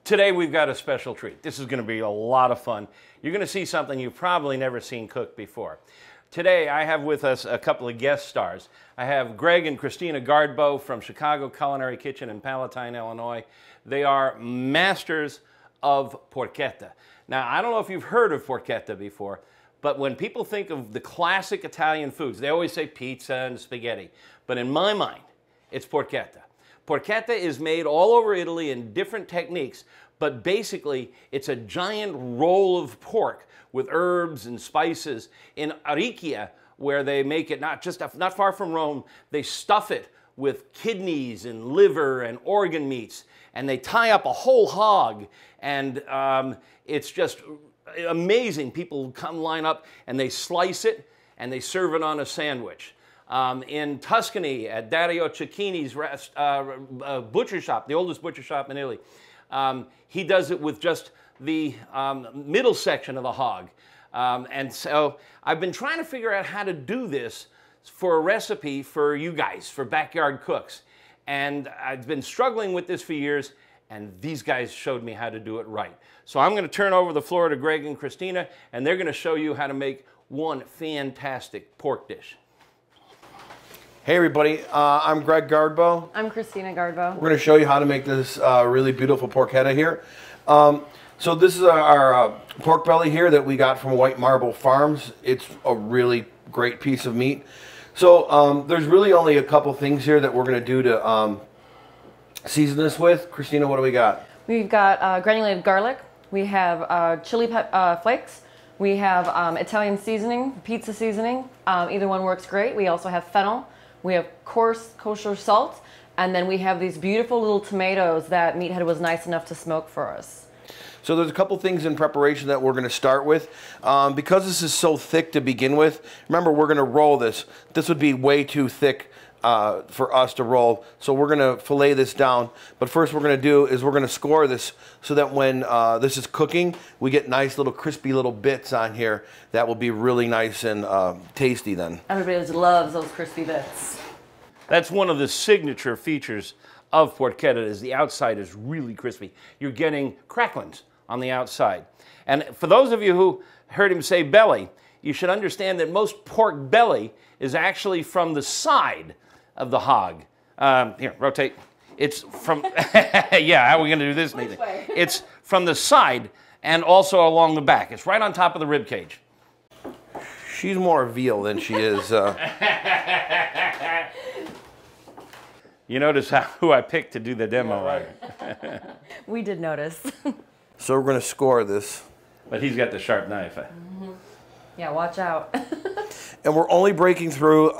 Today we've got a special treat. This is going to be a lot of fun. You're going to see something you've probably never seen cooked before. Today I have with us a couple of guest stars. I have Greg and Kristina Gaardbo from Chicago Culinary Kitchen in Palatine, Illinois. They are masters of porchetta. Now, I don't know if you've heard of porchetta before, but when people think of the classic Italian foods, they always say pizza and spaghetti. But in my mind, it's porchetta. Porchetta is made all over Italy in different techniques, but basically it's a giant roll of pork with herbs and spices. In Arecchia, where they make it not far from Rome, they stuff it with kidneys and liver and organ meats, and they tie up a whole hog, and it's just amazing. People come line up and they slice it and they serve it on a sandwich. In Tuscany, at Dario Cecchini's butcher shop, the oldest butcher shop in Italy, he does it with just the middle section of the hog. And so I've been trying to figure out how to do this for a recipe for you guys, for backyard cooks. And I've been struggling with this for years, and these guys showed me how to do it right. So I'm going to turn over the floor to Greg and Kristina, and they're going to show you how to make one fantastic pork dish. Hey everybody, I'm Greg Gaardbo. I'm Kristina Gaardbo. We're going to show you how to make this really beautiful porchetta here. So this is our pork belly here that we got from White Marble Farms. It's a really great piece of meat. So there's really only a couple things here that we're going to do to season this with. Kristina, what do we got? We've got granulated garlic. We have chili flakes. We have Italian seasoning, pizza seasoning. Either one works great. We also have fennel. We have coarse kosher salt, and then we have these beautiful little tomatoes that Meathead was nice enough to smoke for us. So there's a couple things in preparation that we're going to start with. Because this is so thick to begin with, remember we're going to roll this. This would be way too thick for us to roll, so we're going to fillet this down. But first what we're going to do is we're going to score this so that when this is cooking, we get nice little crispy little bits on here that will be really nice and tasty then. Everybody just loves those crispy bits. That's one of the signature features of porchetta, is the outside is really crispy. You're getting cracklings on the outside. And for those of you who heard him say belly, you should understand that most pork belly is actually from the side of the hog. Here, rotate. It's from, yeah, how are we going to do this? Which way? It's from the side and also along the back. It's right on top of the rib cage. She's more veal than she is. You notice who I picked to do the demo, yeah, right? We did notice. So we're going to score this. But he's got the sharp knife. Mm-hmm. Yeah, watch out. And we're only breaking through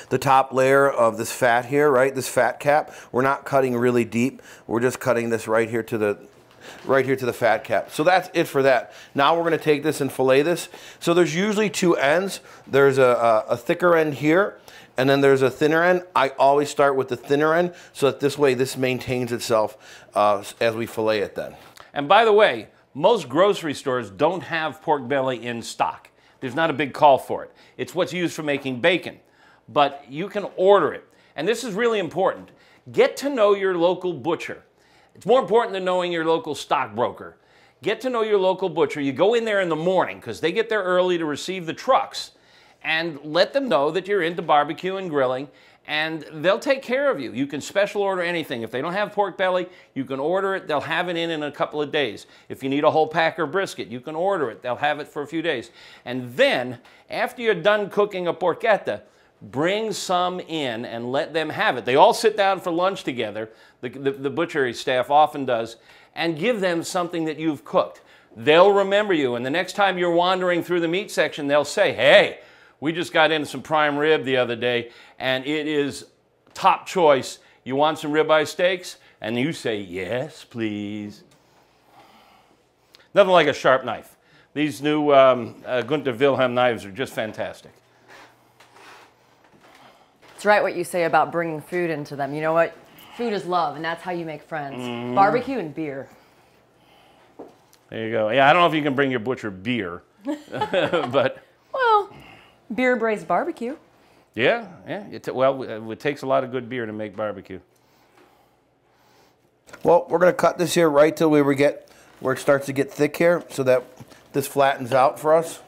the top layer of this fat here, right? This fat cap. We're not cutting really deep. We're just cutting this right here to the fat cap. So that's it for that. Now we're going to take this and fillet this. So there's usually two ends. There's a thicker end here, and then there's a thinner end. I always start with the thinner end so that this way this maintains itself as we fillet it then. And by the way, most grocery stores don't have pork belly in stock. There's not a big call for it. It's what's used for making bacon. But you can order it. And this is really important. Get to know your local butcher. It's more important than knowing your local stockbroker. Get to know your local butcher. You go in there in the morning because they get there early to receive the trucks, and let them know that you're into barbecue and grilling, and they'll take care of you. You can special order anything. If they don't have pork belly, you can order it. They'll have it in a couple of days. If you need a whole pack or brisket, you can order it. They'll have it for a few days. And then, after you're done cooking a porchetta, bring some in and let them have it. They all sit down for lunch together, the butchery staff often does, and give them something that you've cooked. They'll remember you, and the next time you're wandering through the meat section, they'll say, hey, we just got into some prime rib the other day, and it is top choice. You want some ribeye steaks? And you say, yes, please. Nothing like a sharp knife. These new Gunther Wilhelm knives are just fantastic. It's right what you say about bringing food into them. You know what? Food is love, and that's how you make friends. Mm. Barbecue and beer. There you go. Yeah, I don't know if you can bring your butcher beer, but... Well, beer braised barbecue. Yeah, yeah. Well, it takes a lot of good beer to make barbecue. Well, we're going to cut this here right till where it starts to get thick here, so that this flattens out for us.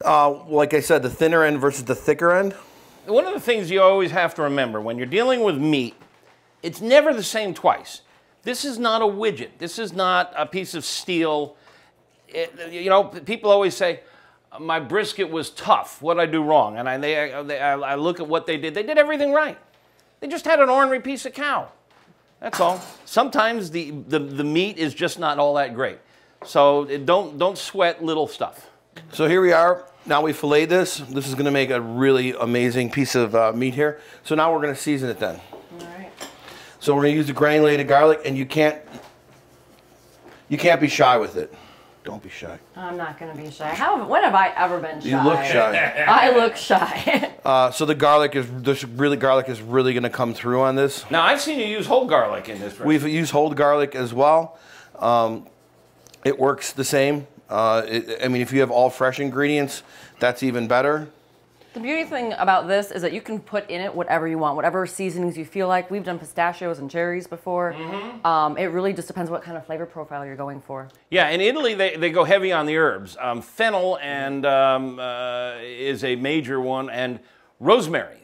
Like I said, the thinner end versus the thicker end. One of the things you always have to remember when you're dealing with meat, it's never the same twice. This is not a widget. This is not a piece of steel. You know, people always say, my brisket was tough. What did I do wrong? And I look at what they did. They did everything right. They just had an ornery piece of cow. That's all. Sometimes the meat is just not all that great. So don't sweat little stuff. So here we are. Now we filleted this. This is going to make a really amazing piece of meat here. So now we're going to season it then. All right. So we're going to use the granulated garlic, and you can't be shy with it. Don't be shy. I'm not going to be shy. When have I ever been shy? You look shy. I look shy. So the garlic is really going to come through on this. Now I've seen you use whole garlic in this recipe. We've used whole garlic as well. It works the same. I mean, if you have all fresh ingredients, that's even better. The beauty thing about this is that you can put in it whatever you want, whatever seasonings you feel like. We've done pistachios and cherries before. Mm-hmm. It really just depends what kind of flavor profile you're going for. Yeah, in Italy they go heavy on the herbs. Fennel and is a major one, and rosemary.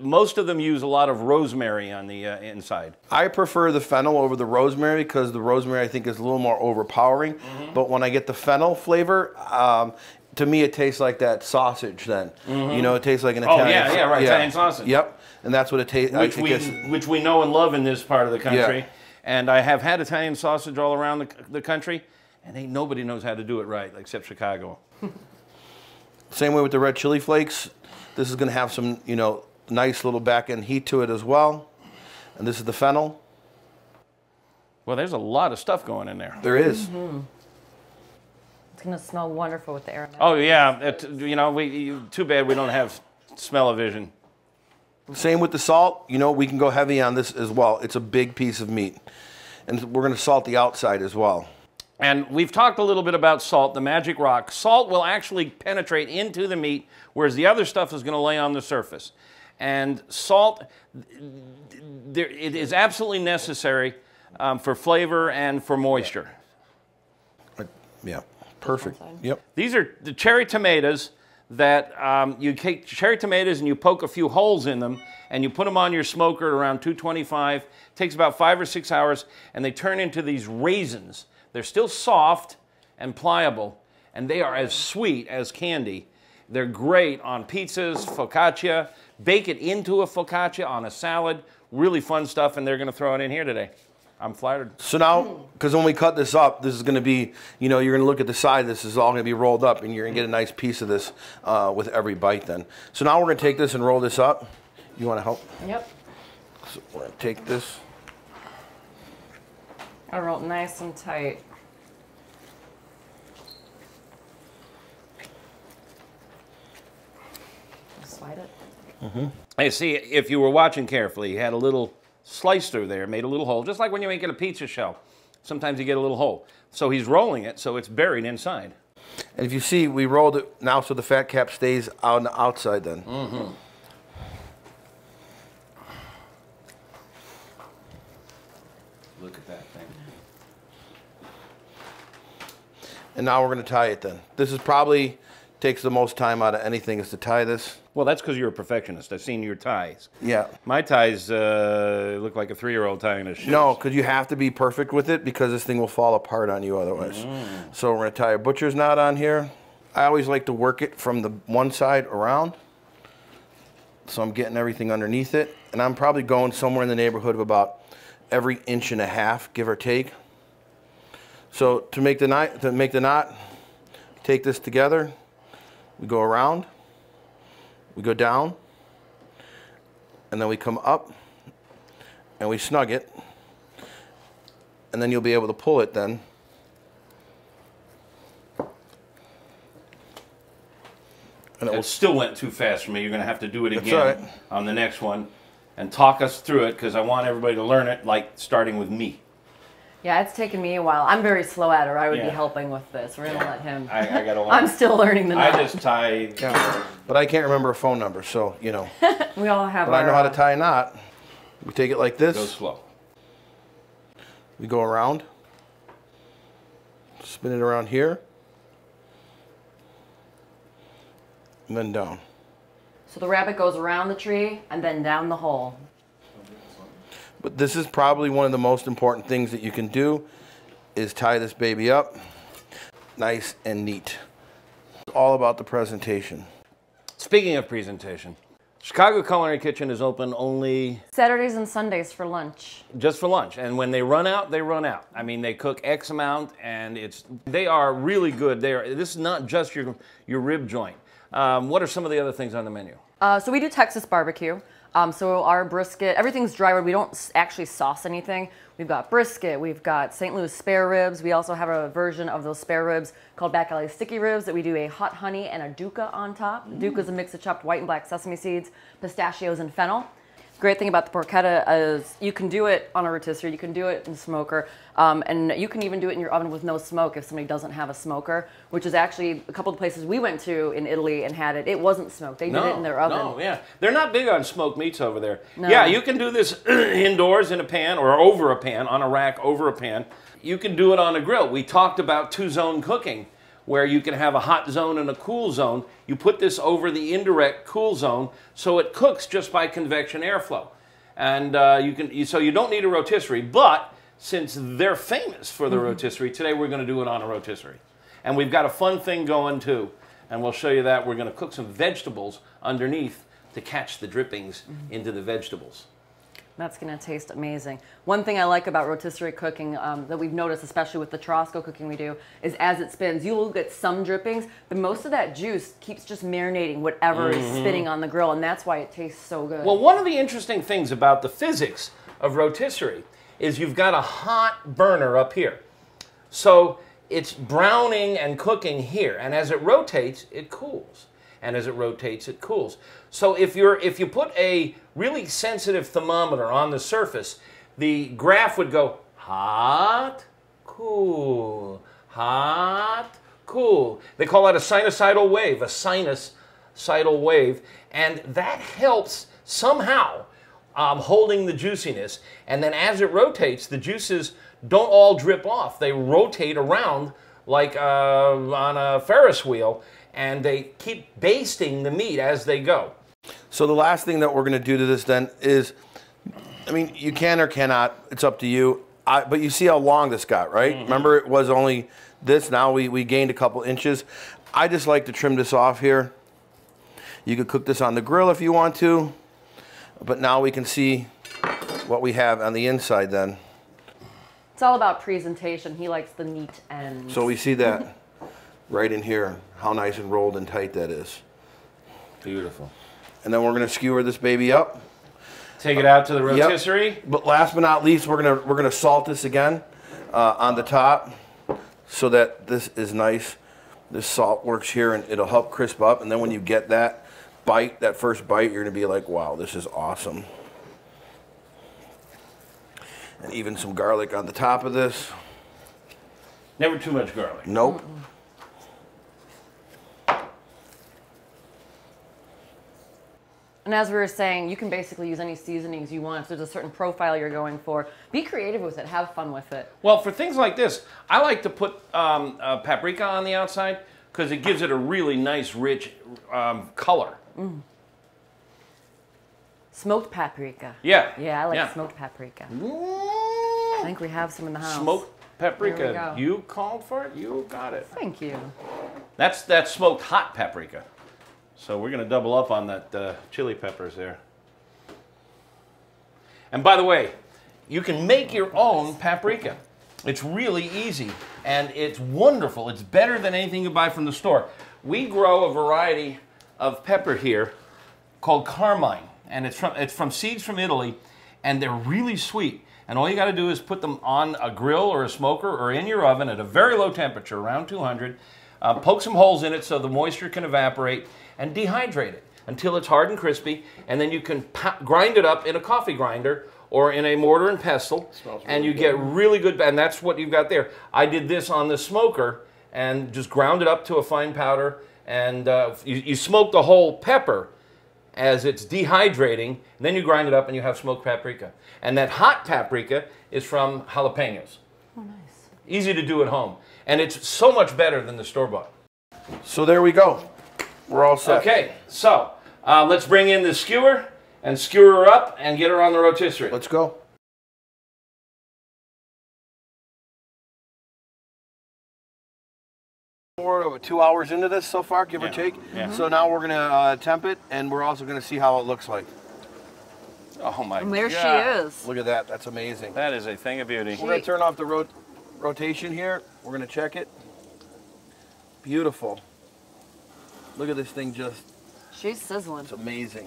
Most of them use a lot of rosemary on the inside. I prefer the fennel over the rosemary because the rosemary I think is a little more overpowering. Mm-hmm. But when I get the fennel flavor, to me it tastes like that sausage then. Mm-hmm. You know, it tastes like an Italian. Oh yeah, right, yeah. Italian sausage. Yep, and that's what it tastes like. Which we know and love in this part of the country. Yeah. And I have had Italian sausage all around the country, and ain't nobody knows how to do it right except Chicago. Same way with the red chili flakes. This is going to have some, you know, nice little back end heat to it as well. And this is the fennel. Well, there's a lot of stuff going in there. There is. Mm-hmm. It's going to smell wonderful with the aromatic. Oh yeah, you know, too bad we don't have smell-o-vision. Same with the salt. You know, we can go heavy on this as well. It's a big piece of meat. And we're going to salt the outside as well. And we've talked a little bit about salt, the magic rock. Salt will actually penetrate into the meat, whereas the other stuff is going to lay on the surface. And salt, it is absolutely necessary for flavor and for moisture. Yeah, perfect. Yep. These are the cherry tomatoes that you take cherry tomatoes and you poke a few holes in them and you put them on your smoker at around 225. It takes about 5 or 6 hours, and they turn into these raisins. They're still soft and pliable, and they are as sweet as candy. They're great on pizzas, focaccia. Bake it into a focaccia on a salad. Really fun stuff, and they're going to throw it in here today. I'm flattered. So now, because when we cut this up, this is going to be, you know, you're going to look at the side. This is all going to be rolled up, and you're going to get a nice piece of this with every bite then. So now we're going to take this and roll this up. You want to help? Yep. So we're going to take this. I roll it nice and tight. Slide it. Mm-hmm. I see, if you were watching carefully, you had a little slice through there, made a little hole, just like when you're making a pizza shell. Sometimes you get a little hole. So he's rolling it so it's buried inside. And if you see, we rolled it now so the fat cap stays on the outside then. Mm-hmm. Look at that thing. And now we're going to tie it then. This is probably takes the most time out of anything is to tie this. Well, that's because you're a perfectionist. I've seen your ties. Yeah. My ties look like a 3-year-old tying a shoe. No, because you have to be perfect with it because this thing will fall apart on you otherwise. Mm. So we're going to tie a butcher's knot on here. I always like to work it from the one side around. So I'm getting everything underneath it. And I'm probably going somewhere in the neighborhood of about every 1.5 inches, give or take. So to make the knot, take this together. We go around, we go down, and then we come up, and we snug it, and then you'll be able to pull it then. And it still went too fast for me. You're going to have to do it again right. On the next one and talk us through it because I want everybody to learn it, like starting with me. Yeah, it's taken me a while. I'm very slow at it, or I would be helping with this. We're going to let him. I got to learn. I'm still learning the knot. I just tie. Yeah. But I can't remember a phone number, so, you know. We all have But I know how to tie a knot. We take it like this. Go slow. We go around. Spin it around here. And then down. So the rabbit goes around the tree and then down the hole. But this is probably one of the most important things that you can do is tie this baby up nice and neat. It's all about the presentation. Speaking of presentation, Chicago Culinary Kitchen is open only Saturdays and Sundays for lunch. just for lunch, and when they run out, they run out. I mean, they cook X amount, and they are really good. This is not just your rib joint. What are some of the other things on the menu? So we do Texas barbecue. So our brisket, everything's dry rib. We don't actually sauce anything. We've got brisket, we've got St. Louis spare ribs. We also have a version of those spare ribs called back alley sticky ribs that we do a hot honey and a duca on top. Duca is a mix of chopped white and black sesame seeds, pistachios, and fennel. Great thing about the porchetta is you can do it on a rotisserie, you can do it in a smoker, and you can even do it in your oven with no smoke if somebody doesn't have a smoker, which is actually a couple of places we went to in Italy and had it. It wasn't smoked. They did it in their oven. No, yeah. They're not big on smoked meats over there. No. Yeah, you can do this indoors in a pan or over a pan, on a rack over a pan. You can do it on a grill. We talked about two-zone cooking, where you can have a hot zone and a cool zone. You put this over the indirect cool zone, so it cooks just by convection airflow. And so you don't need a rotisserie, but since they're famous for the rotisserie, today we're going to do it on a rotisserie. And we've got a fun thing going too, and we'll show you that. We're going to cook some vegetables underneath to catch the drippings into the vegetables. That's going to taste amazing. One thing I like about rotisserie cooking that we've noticed, especially with the churrasco cooking we do, is as it spins, you will get some drippings, but most of that juice keeps just marinating whatever is spinning on the grill, and that's why it tastes so good. Well, one of the interesting things about the physics of rotisserie is you've got a hot burner up here. So it's browning and cooking here, and as it rotates, it cools. And as it rotates, it cools. So if you put a really sensitive thermometer on the surface, the graph would go hot, cool, hot, cool. They call that a sinusoidal wave, and that helps somehow holding the juiciness. And then as it rotates, the juices don't all drip off. They rotate around like on a Ferris wheel, and they keep basting the meat as they go. So the last thing that we're going to do to this then is, I mean, you can or cannot, it's up to you, but you see how long this got, right? Remember, it was only this, now we gained a couple inches. I just like to trim this off here. You could cook this on the grill if you want to, but now we can see what we have on the inside then. It's all about presentation. He likes the neat ends. So we see that right in here, how nice and rolled and tight that is. Beautiful. And then we're going to skewer this baby up. Take it out to the rotisserie. Yep. But last but not least, we're gonna salt this again on the top so that this is nice. This salt works here and it'll help crisp up. And then when you get that bite, that first bite, you're gonna be like, wow, this is awesome. And even some garlic on the top of this. Never too much garlic. Nope. And as we were saying, you can basically use any seasonings you want. If there's a certain profile you're going for, be creative with it. Have fun with it. Well, for things like this, I like to put paprika on the outside because it gives it a really nice, rich color. Smoked paprika. Yeah. Yeah, I like smoked paprika. I think we have some in the house. Smoked There paprika. we go. You called for it. You got it. Thank you. That's smoked hot paprika. So we're going to double up on that chili peppers there. And by the way, you can make your own paprika. It's really easy and it's wonderful. It's better than anything you buy from the store. We grow a variety of pepper here called carmine, and it's from seeds from Italy, and they're really sweet. And all you got to do is put them on a grill or a smoker or in your oven at a very low temperature, around 200. Poke some holes in it so the moisture can evaporate, and dehydrate it until it's hard and crispy, and then you can grind it up in a coffee grinder or in a mortar and pestle, and you get really good, and that's what you've got there. I did this on the smoker and just ground it up to a fine powder, and you smoke the whole pepper as it's dehydrating, and then you grind it up and you have smoked paprika. And that hot paprika is from jalapenos. Oh, nice. Easy to do at home, and it's so much better than the store-bought. So there we go. We're all set. Okay, so let's bring in the skewer and skewer her up and get her on the rotisserie. Let's go. We're over 2 hours into this so far, give or take. Yeah. So now we're gonna temp it, and we're also gonna see how it looks like. Oh my God. And there she is. Look at that, that's amazing. That is a thing of beauty. We're gonna turn off the rotation here. We're gonna check it. Beautiful. Look at this thing just, She's sizzling. it's amazing.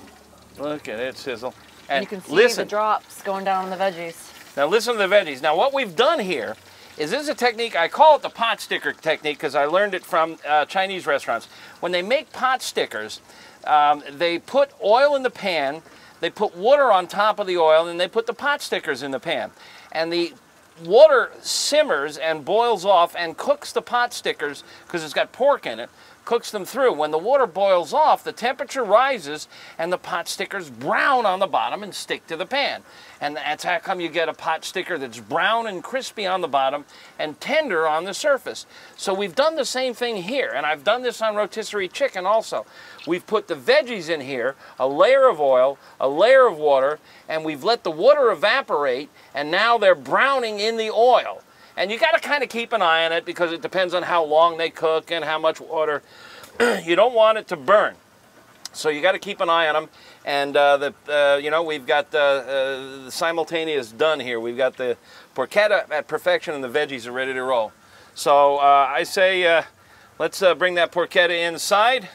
Look at it sizzle. And you can see the drops going down on the veggies. Now listen to the veggies. Now what we've done here is this is a technique, I call it the pot sticker technique because I learned it from Chinese restaurants. When they make pot stickers, they put oil in the pan, they put water on top of the oil, and they put the pot stickers in the pan. And the water simmers and boils off and cooks the pot stickers, because it's got pork in it, cooks them through. When the water boils off, the temperature rises and the pot stickers brown on the bottom and stick to the pan. And that's how come you get a pot sticker that's brown and crispy on the bottom and tender on the surface. So we've done the same thing here, and I've done this on rotisserie chicken also. We've put the veggies in here, a layer of oil, a layer of water, and we've let the water evaporate, and now they're browning in the oil. And you got to kind of keep an eye on it because it depends on how long they cook and how much water. You don't want it to burn, so you got to keep an eye on them. And you know, we've got the simultaneous done here. We've got the porchetta at perfection, and the veggies are ready to roll. So I say let's bring that porchetta inside,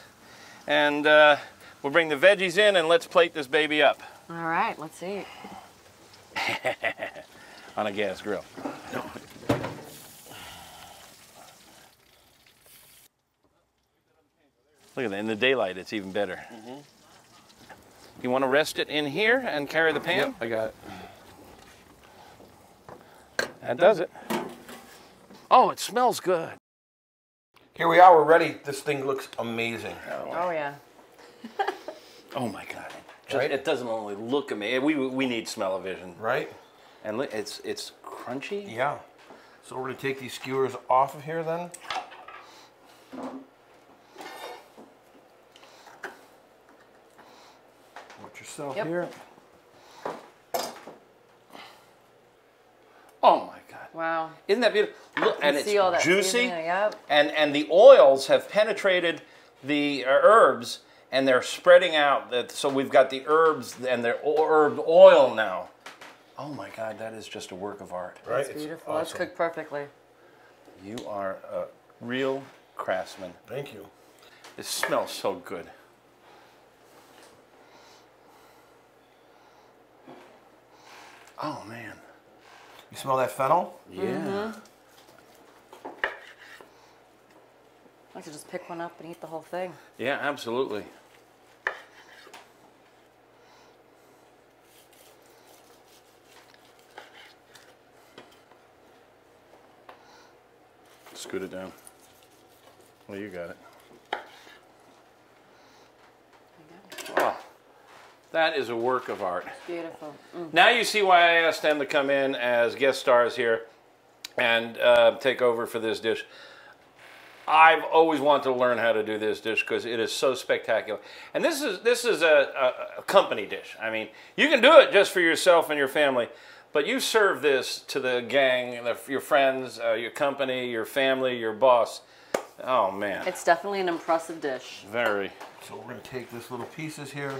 and we'll bring the veggies in, and let's plate this baby up. All right, let's see. On a gas grill. Look at that, in the daylight it's even better. Mm-hmm. You want to rest it in here and carry the pan? Yep, I got it. That does it. Oh, it smells good. Here we are, we're ready. This thing looks amazing. Oh yeah. Oh my God. Right? It doesn't only look amazing. We need smell-o-vision. Right? And look, it's crunchy. Yeah. So we're gonna take these skewers off of here then. Watch yourself here. Oh my God. Wow. Isn't that beautiful? Look, and it's See all that juicy. seasoning, yep. And the oils have penetrated the herbs, and they're spreading out. So we've got the herbs and the herb oil now. Oh my God, that is just a work of art. Right? That's beautiful. Awesome. That's cooked perfectly. You are a real craftsman. Thank you. It smells so good. Oh man. You smell that fennel? Yeah. Mm-hmm. I like to just pick one up and eat the whole thing. Yeah, absolutely. Scoot it down. Well, you got it. Oh, that is a work of art. Beautiful. Mm. Now you see why I asked them to come in as guest stars here and take over for this dish. I've always wanted to learn how to do this dish because it is so spectacular. And this is a company dish. I mean, you can do it just for yourself and your family, but you serve this to the gang, your friends, your company, your family, your boss. Oh man. It's definitely an impressive dish. Very. So we're gonna take this little pieces here.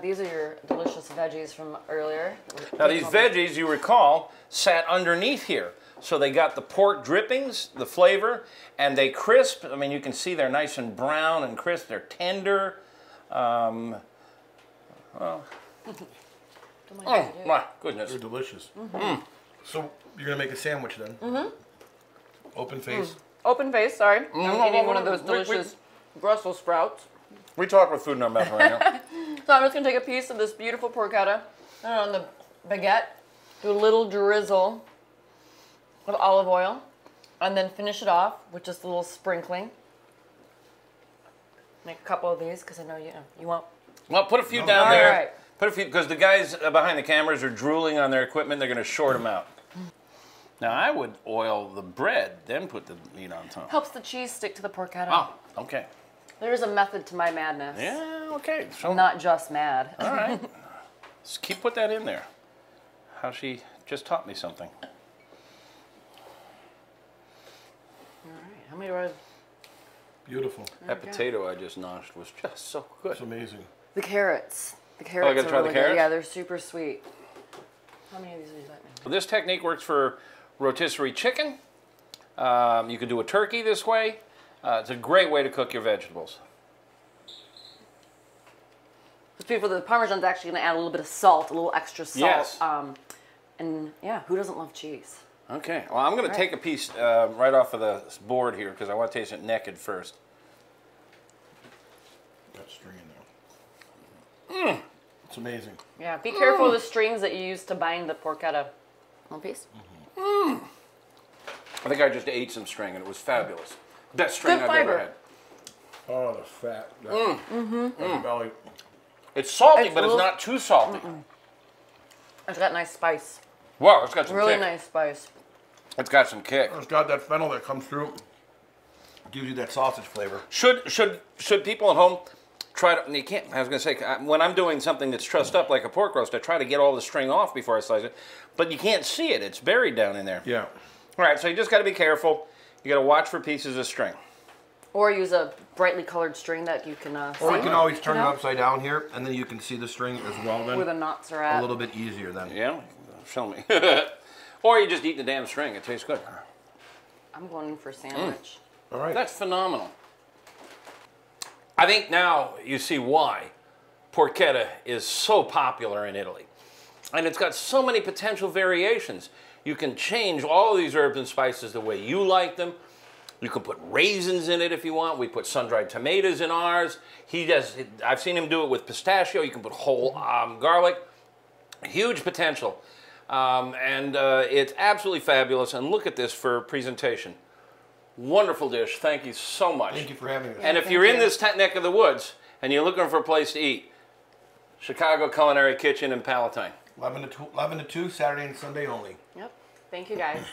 These are your delicious veggies from earlier. Now these veggies, you recall, sat underneath here. So they got the pork drippings, the flavor, and they crisp. I mean, you can see they're nice and brown and crisp. They're tender. Well, Oh my goodness. They're delicious. So you're gonna make a sandwich then? Open face. Open face, sorry. I'm eating one of those delicious Brussels sprouts. We talk with food in our mouth right now. So I'm just gonna take a piece of this beautiful porchetta and on the baguette, do a little drizzle of olive oil, and then finish it off with just a little sprinkling. Make a couple of these because I know you want. Well, put a few down there. All right. Put a few, because the guys behind the cameras are drooling on their equipment. They're going to short them out. Now, I would oil the bread, then put the meat on top. Helps the cheese stick to the porchetta. Oh, okay. There is a method to my madness. Yeah, okay. So, I'm not just mad. all right. Just put that in there. How she just taught me something. All right. How many do I? Beautiful. That potato I just noshed was just so good. It's amazing. The carrots. The carrots I gotta are try the really carrots? good. Yeah, they're super sweet. How many of these would you like? Well, this technique works for rotisserie chicken. You can do a turkey this way. It's a great way to cook your vegetables. It's beautiful. The Parmesan's actually going to add a little bit of salt, a little extra salt. Yes. And yeah, who doesn't love cheese? Okay, well, I'm going to take a piece right off of the board here because I want to taste it naked first. Got string in there. It's amazing. Yeah, be careful of the strings that you use to bind the porchetta. One piece. I think I just ate some string and it was fabulous. Best string Good I've ever fiber. had. Oh, the fat. The belly. It's salty, It's but a it's little- not too salty. It's got nice spice. Wow, it's got some Really kick. nice spice. It's got some kick. It's got that fennel that comes through. Gives you that sausage flavor. Should people at home try to? You can't. I was going to say when I'm doing something that's trussed up like a pork roast, I try to get all the string off before I slice it, but you can't see it. It's buried down in there. Yeah. All right, so you just got to be careful. You got to watch for pieces of string. Or use a brightly colored string that you can see. Or you can always turn You it know? upside down here, and then you can see the string as well. Then Where the knots are a at. little bit easier then. Yeah, show me. Or you just eat the damn string. It tastes good. I'm going in for a sandwich. All right. That's phenomenal. I think now you see why porchetta is so popular in Italy. And it's got so many potential variations. You can change all of these herbs and spices the way you like them. You can put raisins in it if you want. We put sun-dried tomatoes in ours. I've seen him do it with pistachio. You can put whole garlic. Huge potential. It's absolutely fabulous. And look at this for presentation. Wonderful dish. Thank you so much. Thank you for having us. And if Thank you're in you. this neck of the woods and you're looking for a place to eat, Chicago Culinary Kitchen in Palatine. 11 to 2, Saturday and Sunday only. Yep. Thank you guys.